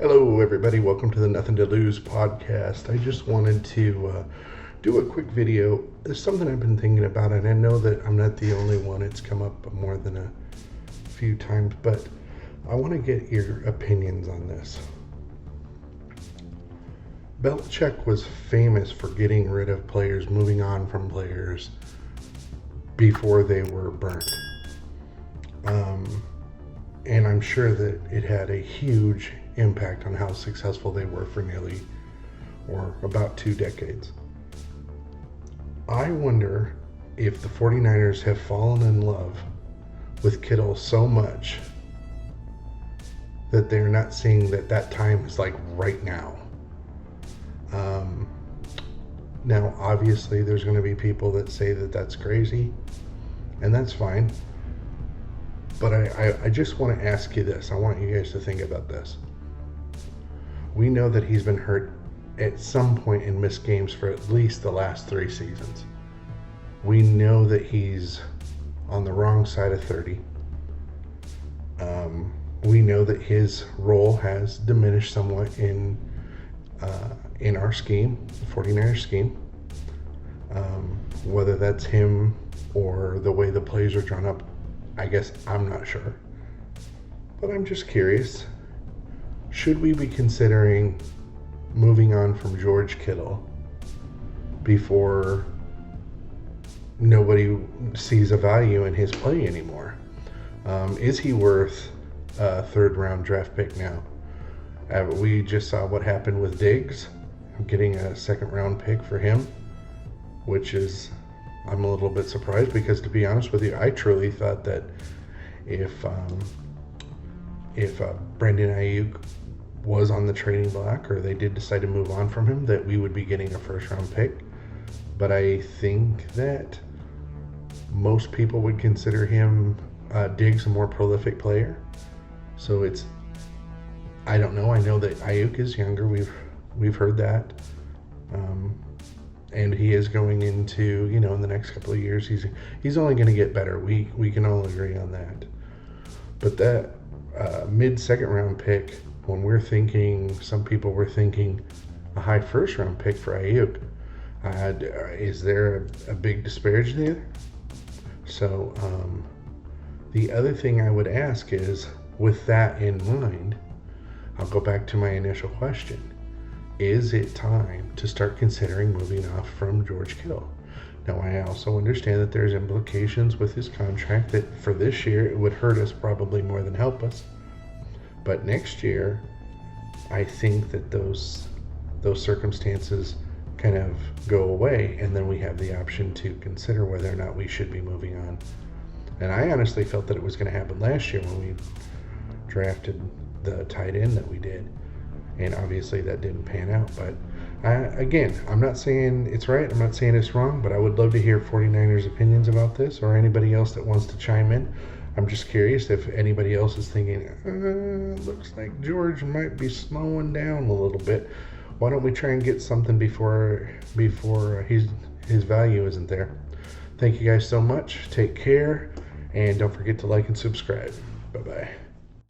Hello, everybody. Welcome to the Nothing to Lose podcast. I just wanted to do a quick video. It's something I've been thinking about, and I know that I'm not the only one. It's come up more than a few times, but I want to get your opinions on this. Belichick was famous for getting rid of players, moving on from players before they were burnt. And I'm sure that it had a huge impact on how successful they were for nearly or about 2 decades. I wonder if the 49ers have fallen in love with Kittle so much that they're not seeing that time is like right now. Now, obviously, there's going to be people that say that that's crazy, and that's fine. But I just want to ask you this. I want you guys to think about this. We know that he's been hurt at some point and missed games for at least the last 3 seasons. We know that he's on the wrong side of 30. We know that his role has diminished somewhat in our scheme, the 49ers scheme. Whether that's him or the way the plays are drawn up, I guess I'm not sure. But I'm just curious. Should we be considering moving on from George Kittle before nobody sees a value in his play anymore? Is he worth a 3rd round draft pick now? We just saw what happened with Diggs, getting a 2nd round pick for him, which is, I'm a little bit surprised because, to be honest with you, I truly thought that if Brandon Ayuk was on the trading block, or they did decide to move on from him, that we would be getting a 1st round pick. But I think that most people would consider him, Diggs, a more prolific player. So I don't know. I know that Ayuk is younger. We've heard that. And he is going into, in the next couple of years, he's only going to get better. We can all agree on that. But that mid-2nd round pick, when we're thinking, some people were thinking a high 1st round pick for Ayuk, is there a big disparity there? So the other thing I would ask is, with that in mind, I'll go back to my initial question. Is it time to start considering moving off from George Kittle? Now, I also understand that there's implications with his contract that for this year it would hurt us probably more than help us. But next year, I think that those circumstances kind of go away, and then we have the option to consider whether or not we should be moving on. And I honestly felt that it was going to happen last year when we drafted the tight end that we did. And obviously that didn't pan out. But again, I'm not saying it's right. I'm not saying it's wrong. But I would love to hear 49ers opinions about this, or anybody else that wants to chime in. I'm just curious if anybody else is thinking, looks like George might be slowing down a little bit. Why don't we try and get something before his value isn't there? Thank you guys so much. Take care. And don't forget to like and subscribe. Bye-bye.